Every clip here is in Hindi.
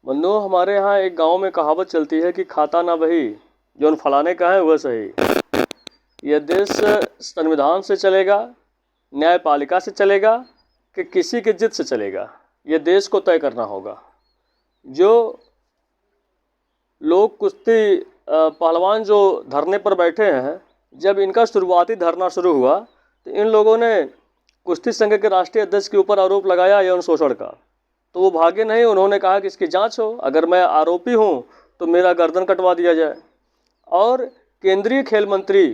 मन्नू, हमारे यहाँ एक गांव में कहावत चलती है कि खाता ना वही जौन फलाने का है वह सही। यह देश संविधान से चलेगा, न्यायपालिका से चलेगा कि किसी के जिद से चलेगा, यह देश को तय करना होगा। जो लोग कुश्ती पहलवान जो धरने पर बैठे हैं, जब इनका शुरुआती धरना शुरू हुआ तो इन लोगों ने कुश्ती संघ के राष्ट्रीय अध्यक्ष के ऊपर आरोप लगाया यौन शोषण का। तो वो भागे नहीं, उन्होंने कहा कि इसकी जांच हो, अगर मैं आरोपी हूँ तो मेरा गर्दन कटवा दिया जाए। और केंद्रीय खेल मंत्री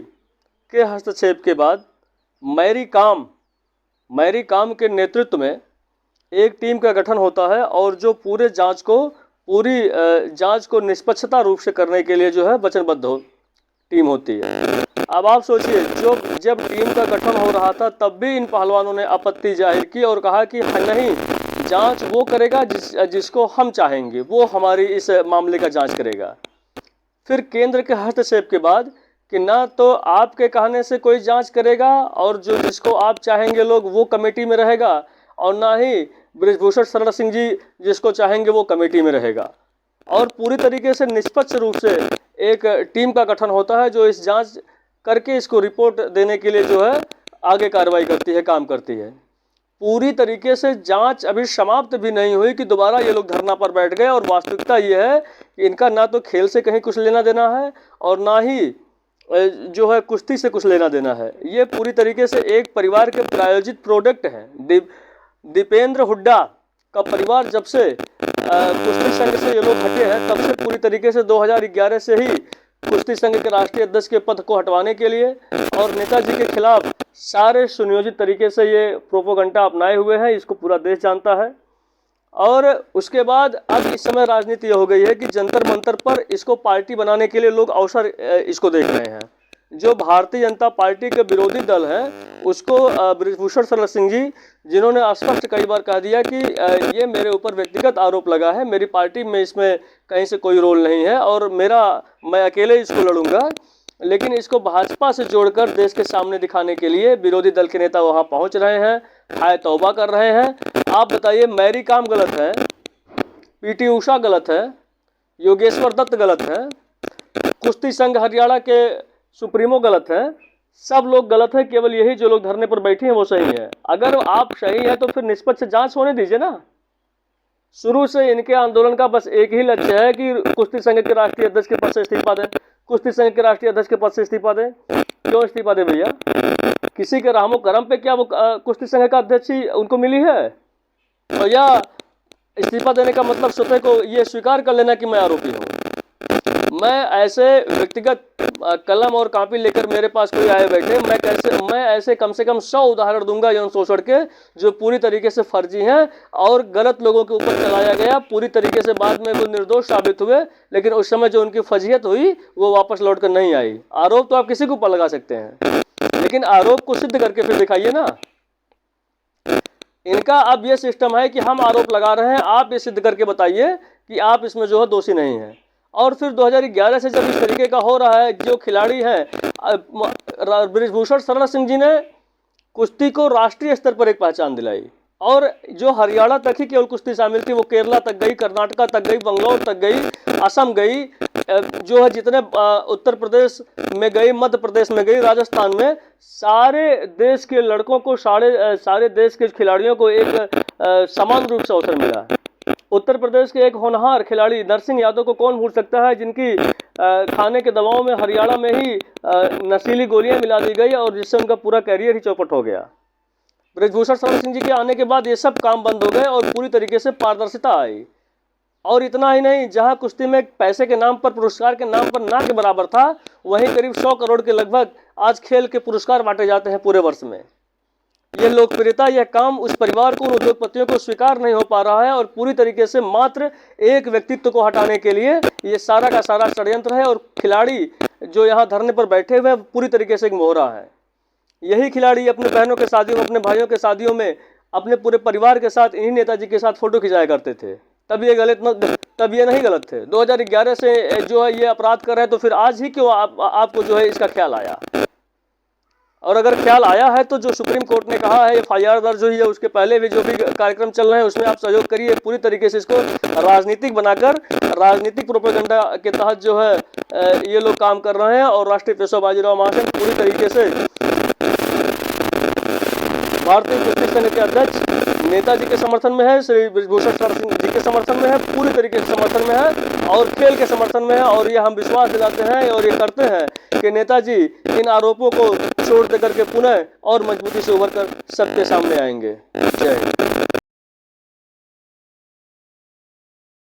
के हस्तक्षेप के बाद मैरी काम के नेतृत्व में एक टीम का गठन होता है और जो पूरी जांच को निष्पक्षता रूप से करने के लिए जो है वचनबद्ध टीम होती है। अब आप सोचिए, जब टीम का गठन हो रहा था तब भी इन पहलवानों ने आपत्ति जाहिर की और कहा कि नहीं, जांच वो करेगा जिसको हम चाहेंगे, वो हमारी इस मामले का जांच करेगा। फिर केंद्र के हस्तक्षेप के बाद कि ना तो आपके कहने से कोई जांच करेगा और जो जिसको आप चाहेंगे लोग वो कमेटी में रहेगा, और ना ही बृजभूषण शरण सिंह जी जिसको चाहेंगे वो कमेटी में रहेगा। और पूरी तरीके से निष्पक्ष रूप से एक टीम का गठन होता है जो इस जांच करके इसको रिपोर्ट देने के लिए जो है आगे कार्रवाई करती है, काम करती है। पूरी तरीके से जांच अभी समाप्त भी नहीं हुई कि दोबारा ये लोग धरना पर बैठ गए। और वास्तविकता ये है कि इनका ना तो खेल से कहीं कुछ लेना देना है और ना ही जो है कुश्ती से कुछ लेना देना है। ये पूरी तरीके से एक परिवार के प्रायोजित प्रोडक्ट हैं। दीपेंद्र हुड्डा का परिवार जब से कुश्ती संघ से ये लोग हटे हैं तब से पूरी तरीके से 2011 से ही कुश्ती संघ के राष्ट्रीय अध्यक्ष के पद को हटवाने के लिए और नेताजी के खिलाफ सारे सुनियोजित तरीके से ये प्रोपोगंडा अपनाए हुए हैं। इसको पूरा देश जानता है। और उसके बाद अब इस समय राजनीति हो गई है कि जंतर मंतर पर इसको पार्टी बनाने के लिए लोग अवसर इसको देख रहे हैं। जो भारतीय जनता पार्टी के विरोधी दल है उसको बृजभूषण शरण सिंह जी, जिन्होंने स्पष्ट कई बार कह दिया कि ये मेरे ऊपर व्यक्तिगत आरोप लगा है, मेरी पार्टी में इसमें कहीं से कोई रोल नहीं है और मैं अकेले इसको लड़ूंगा, लेकिन इसको भाजपा से जोड़कर देश के सामने दिखाने के लिए विरोधी दल के नेता वहां पहुंच रहे हैं, हाय तौबा कर रहे हैं। आप बताइए, मैरी काम गलत है, पीटी उषा गलत है, योगेश्वर दत्त गलत है, कुश्ती संघ हरियाणा के सुप्रीमो गलत है, सब लोग गलत है, केवल यही जो लोग धरने पर बैठे हैं वो सही है। अगर आप सही है तो फिर निष्पक्ष जांच होने दीजिए ना। शुरू से इनके आंदोलन का बस एक ही लक्ष्य है कि कुश्ती संघ के राष्ट्रीय अध्यक्ष के पद से इस्तीफा दें, कुश्ती संघ के राष्ट्रीय अध्यक्ष के पद से इस्तीफा दें। क्यों इस्तीफा दें भैया? किसी के रामो करम पे क्या वो कुश्ती संघ का अध्यक्ष ही उनको मिली है? और या इस्तीफा देने का मतलब स्वतः को ये स्वीकार कर लेना कि मैं आरोपी हूँ। मैं ऐसे व्यक्तिगत कलम और कॉपी लेकर मेरे पास कोई आए बैठे, मैं ऐसे कम से कम 100 उदाहरण दूंगा यौन शोषण के जो पूरी तरीके से फर्जी हैं और गलत लोगों के ऊपर चलाया गया। पूरी तरीके से बाद में वो निर्दोष साबित हुए, लेकिन उस समय जो उनकी फजीहत हुई वो वापस लौट कर नहीं आई। आरोप तो आप किसी के ऊपर लगा सकते हैं, लेकिन आरोप को सिद्ध करके फिर दिखाइए ना। इनका अब ये सिस्टम है कि हम आरोप लगा रहे हैं, आप ये सिद्ध करके बताइए कि आप इसमें जो है दोषी नहीं है। और फिर 2011 से जब इस तरीके का हो रहा है, जो खिलाड़ी हैं, बृजभूषण शरण सिंह जी ने कुश्ती को राष्ट्रीय स्तर पर एक पहचान दिलाई और जो हरियाणा तक ही केवल कुश्ती शामिल थी वो केरला तक गई, कर्नाटका तक गई, बंगलौर तक गई, असम गई, जो है जितने उत्तर प्रदेश में गई, मध्य प्रदेश में गई, राजस्थान में, सारे देश के लड़कों को, सारे देश के खिलाड़ियों को एक समान रूप से अवसर मिला। उत्तर प्रदेश के एक होनहार खिलाड़ी नरसिंह यादव को कौन भूल सकता है, जिनकी खाने के दवाओं में हरियाणा में ही नशीली गोलियां मिला दी गई और जिससे उनका पूरा कैरियर ही चौपट हो गया। बृजभूषण शरण सिंह जी के आने के बाद ये सब काम बंद हो गए और पूरी तरीके से पारदर्शिता आई। और इतना ही नहीं, जहां कुश्ती में पैसे के नाम पर, पुरस्कार के नाम पर ना के बराबर था, वहीं करीब 100 करोड़ के लगभग आज खेल के पुरस्कार बांटे जाते हैं पूरे वर्ष में। यह लोकप्रियता, यह काम उस परिवार को, उद्योगपतियों को स्वीकार नहीं हो पा रहा है और पूरी तरीके से मात्र एक व्यक्तित्व को हटाने के लिए ये सारा का सारा षड्यंत्र है। और खिलाड़ी जो यहाँ धरने पर बैठे हुए हैं पूरी तरीके से एक मोहरा है। यही खिलाड़ी अपने बहनों के शादियों में, अपने भाइयों के शादियों में अपने पूरे परिवार के साथ, इन्हीं नेताजी के साथ फोटो खिंचाया करते थे। तब ये नहीं गलत थे। 2011 से जो है ये अपराध कर रहे हैं, तो फिर आज ही क्यों आपको जो है इसका ख्याल आया? और अगर ख्याल आया है तो जो सुप्रीम कोर्ट ने कहा है, FIR दर्ज हुई है, उसके पहले भी जो भी कार्यक्रम चल रहे हैं उसमें आप सहयोग करिए, पूरी तरीके से इसको राजनीतिक बनाकर, राजनीतिक प्रोपेगेंडा के तहत जो है ये लोग काम कर रहे हैं। और राष्ट्रीय पेशवा बाजीराव महासंघ पूरी तरीके से भारतीय कुश्ती संघ के अध्यक्ष नेताजी के समर्थन में है, श्री ब्रिजभूषण शरण सिंह जी के समर्थन में है, पूरी तरीके से समर्थन में है और खेल के समर्थन में है। और ये हम विश्वास दिलाते हैं और ये करते हैं कि नेताजी इन आरोपों को छोड़ देकर के पुनः और मजबूती से उभर कर सबके सामने आएंगे। जय हिंद।